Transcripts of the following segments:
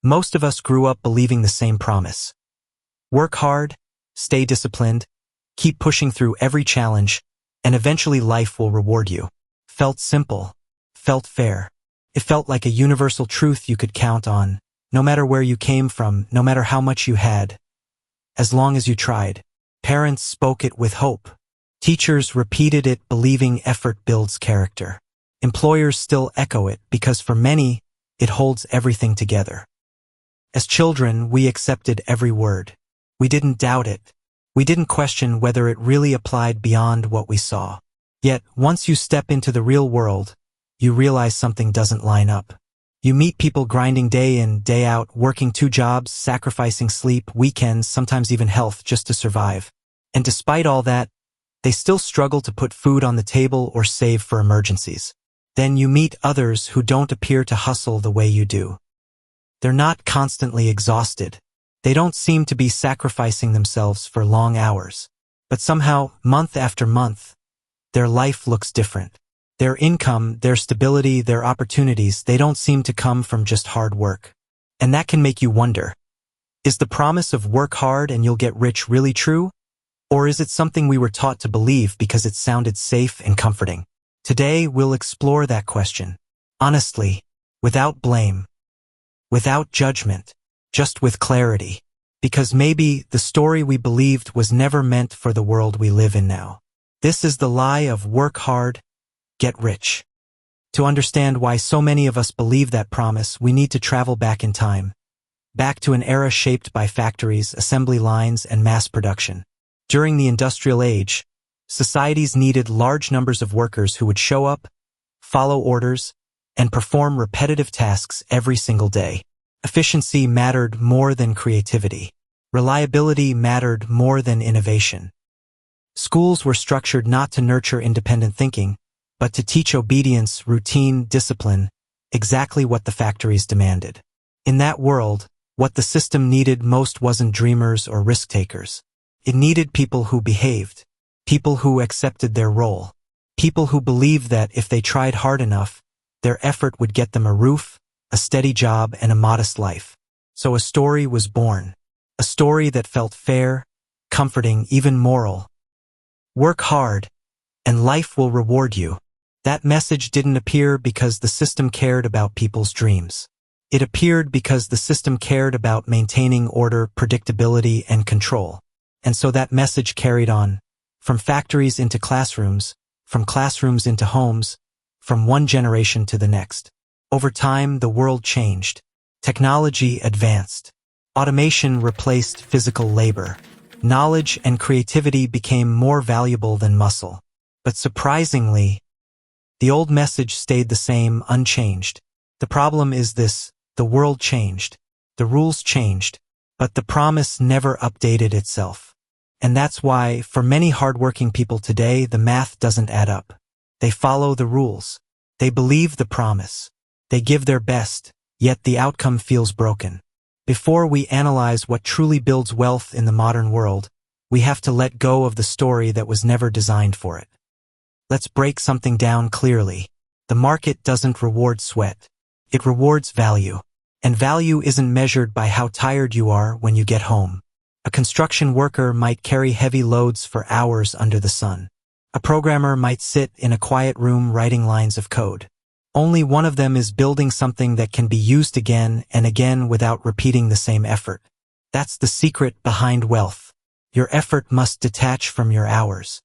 Most of us grew up believing the same promise. Work hard, stay disciplined, keep pushing through every challenge, and eventually life will reward you. Felt simple, felt fair. It felt like a universal truth you could count on, no matter where you came from, no matter how much you had, as long as you tried. Parents spoke it with hope. Teachers repeated it, believing effort builds character. Employers still echo it because for many, it holds everything together. As children, we accepted every word. We didn't doubt it. We didn't question whether it really applied beyond what we saw. Yet, once you step into the real world, you realize something doesn't line up. You meet people grinding day in, day out, working 2 jobs, sacrificing sleep, weekends, sometimes even health just to survive. And despite all that, they still struggle to put food on the table or save for emergencies. Then you meet others who don't appear to hustle the way you do. They're not constantly exhausted. They don't seem to be sacrificing themselves for long hours. But somehow, month after month, their life looks different. Their income, their stability, their opportunities, they don't seem to come from just hard work. And that can make you wonder, is the promise of work hard and you'll get rich really true? Or is it something we were taught to believe because it sounded safe and comforting? Today, we'll explore that question. Honestly, without blame, without judgment, just with clarity. Because maybe the story we believed was never meant for the world we live in now. This is the lie of work hard, get rich. To understand why so many of us believe that promise, we need to travel back in time. Back to an era shaped by factories, assembly lines, and mass production. During the industrial age, societies needed large numbers of workers who would show up, follow orders, and perform repetitive tasks every single day. Efficiency mattered more than creativity. Reliability mattered more than innovation. Schools were structured not to nurture independent thinking, but to teach obedience, routine, discipline, exactly what the factories demanded. In that world, what the system needed most wasn't dreamers or risk-takers. It needed people who behaved, people who accepted their role, people who believed that if they tried hard enough, their effort would get them a roof, a steady job, and a modest life. So a story was born, a story that felt fair, comforting, even moral. Work hard, and life will reward you. That message didn't appear because the system cared about people's dreams. It appeared because the system cared about maintaining order, predictability, and control. And so that message carried on, from factories into classrooms, from classrooms into homes, from one generation to the next. Over time, the world changed. Technology advanced. Automation replaced physical labor. Knowledge and creativity became more valuable than muscle. But surprisingly, the old message stayed the same, unchanged. The problem is this: the world changed. The rules changed. But the promise never updated itself. And that's why, for many hardworking people today, the math doesn't add up. They follow the rules. They believe the promise. They give their best, yet the outcome feels broken. Before we analyze what truly builds wealth in the modern world, we have to let go of the story that was never designed for it. Let's break something down clearly. The market doesn't reward sweat. It rewards value. And value isn't measured by how tired you are when you get home. A construction worker might carry heavy loads for hours under the sun. A programmer might sit in a quiet room writing lines of code. Only one of them is building something that can be used again and again without repeating the same effort. That's the secret behind wealth. Your effort must detach from your hours.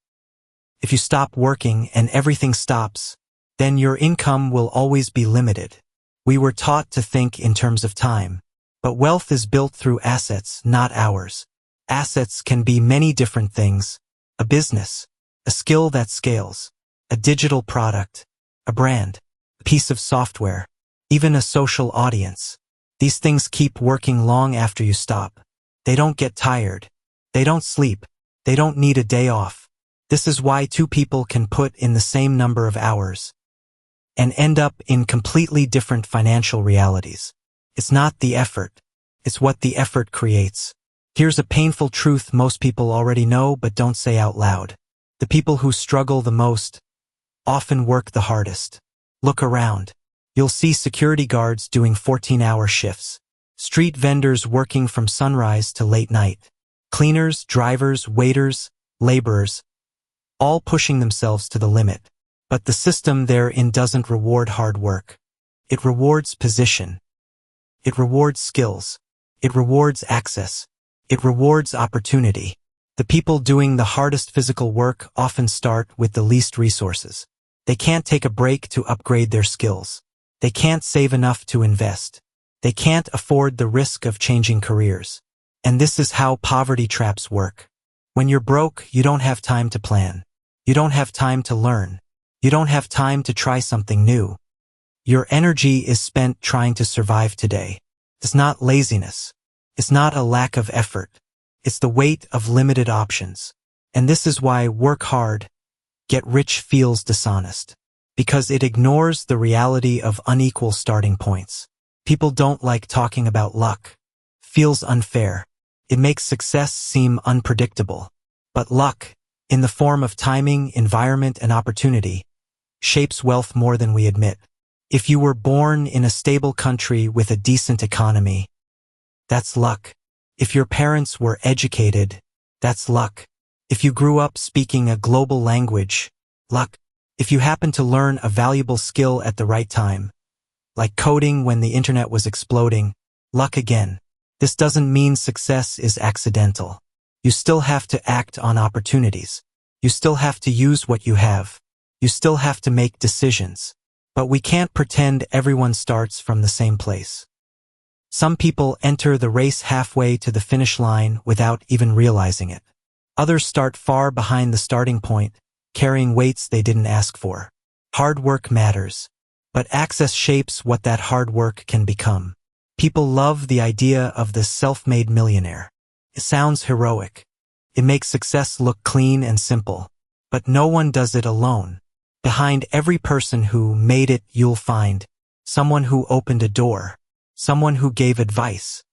If you stop working and everything stops, then your income will always be limited. We were taught to think in terms of time, but wealth is built through assets, not hours. Assets can be many different things: a business, a skill that scales, a digital product, a brand, a piece of software, even a social audience. These things keep working long after you stop. They don't get tired. They don't sleep. They don't need a day off. This is why two people can put in the same number of hours and end up in completely different financial realities. It's not the effort. It's what the effort creates. Here's a painful truth most people already know but don't say out loud. The people who struggle the most often work the hardest. Look around. You'll see security guards doing 14-hour shifts, Street vendors working from sunrise to late night. Cleaners, drivers, waiters, laborers, all pushing themselves to the limit. But the system therein doesn't reward hard work. It rewards position. It rewards skills. It rewards access. It rewards opportunity. The people doing the hardest physical work often start with the least resources. They can't take a break to upgrade their skills. They can't save enough to invest. They can't afford the risk of changing careers. And this is how poverty traps work. When you're broke, you don't have time to plan. You don't have time to learn. You don't have time to try something new. Your energy is spent trying to survive today. It's not laziness. It's not a lack of effort. It's the weight of limited options. And this is why work hard, get rich feels dishonest. Because it ignores the reality of unequal starting points. People don't like talking about luck. Feels unfair. It makes success seem unpredictable. But luck, in the form of timing, environment, and opportunity, shapes wealth more than we admit. If you were born in a stable country with a decent economy, that's luck. If your parents were educated, that's luck. If you grew up speaking a global language, luck. If you happen to learn a valuable skill at the right time, like coding when the internet was exploding, luck again. This doesn't mean success is accidental. You still have to act on opportunities. You still have to use what you have. You still have to make decisions. But we can't pretend everyone starts from the same place. Some people enter the race halfway to the finish line without even realizing it. Others start far behind the starting point, carrying weights they didn't ask for. Hard work matters, but access shapes what that hard work can become. People love the idea of the self-made millionaire. It sounds heroic. It makes success look clean and simple. But no one does it alone. Behind every person who made it, you'll find someone who opened a door, someone who gave advice,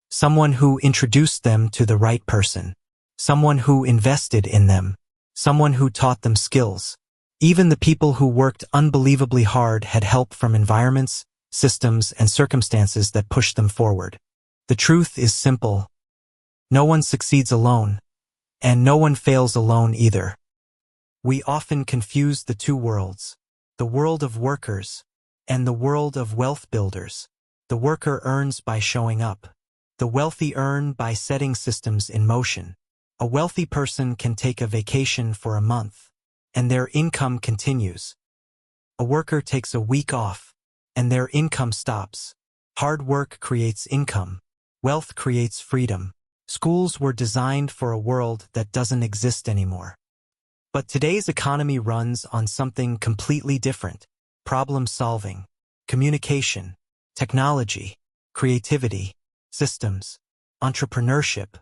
someone who introduced them to the right person, someone who invested in them, someone who taught them skills. Even the people who worked unbelievably hard had help from environments, systems, and circumstances that pushed them forward. The truth is simple. No one succeeds alone, and no one fails alone either. We often confuse the two worlds, the world of workers and the world of wealth builders. The worker earns by showing up. The wealthy earn by setting systems in motion. A wealthy person can take a vacation for a month, and their income continues. A worker takes a week off, and their income stops. Hard work creates income. Wealth creates freedom. Schools were designed for a world that doesn't exist anymore. But today's economy runs on something completely different. Problem solving, communication, technology, creativity, systems, entrepreneurship,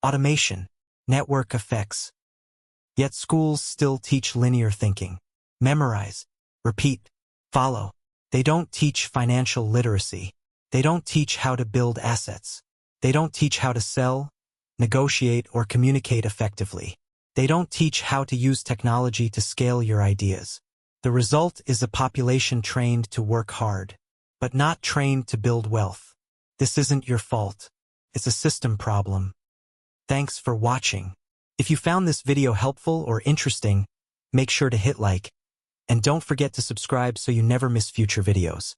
automation, network effects. Yet schools still teach linear thinking. Memorize, repeat, follow. They don't teach financial literacy. They don't teach how to build assets. They don't teach how to sell, negotiate, or communicate effectively. They don't teach how to use technology to scale your ideas. The result is a population trained to work hard, but not trained to build wealth. This isn't your fault. It's a system problem. Thanks for watching. If you found this video helpful or interesting, make sure to hit like, and don't forget to subscribe so you never miss future videos.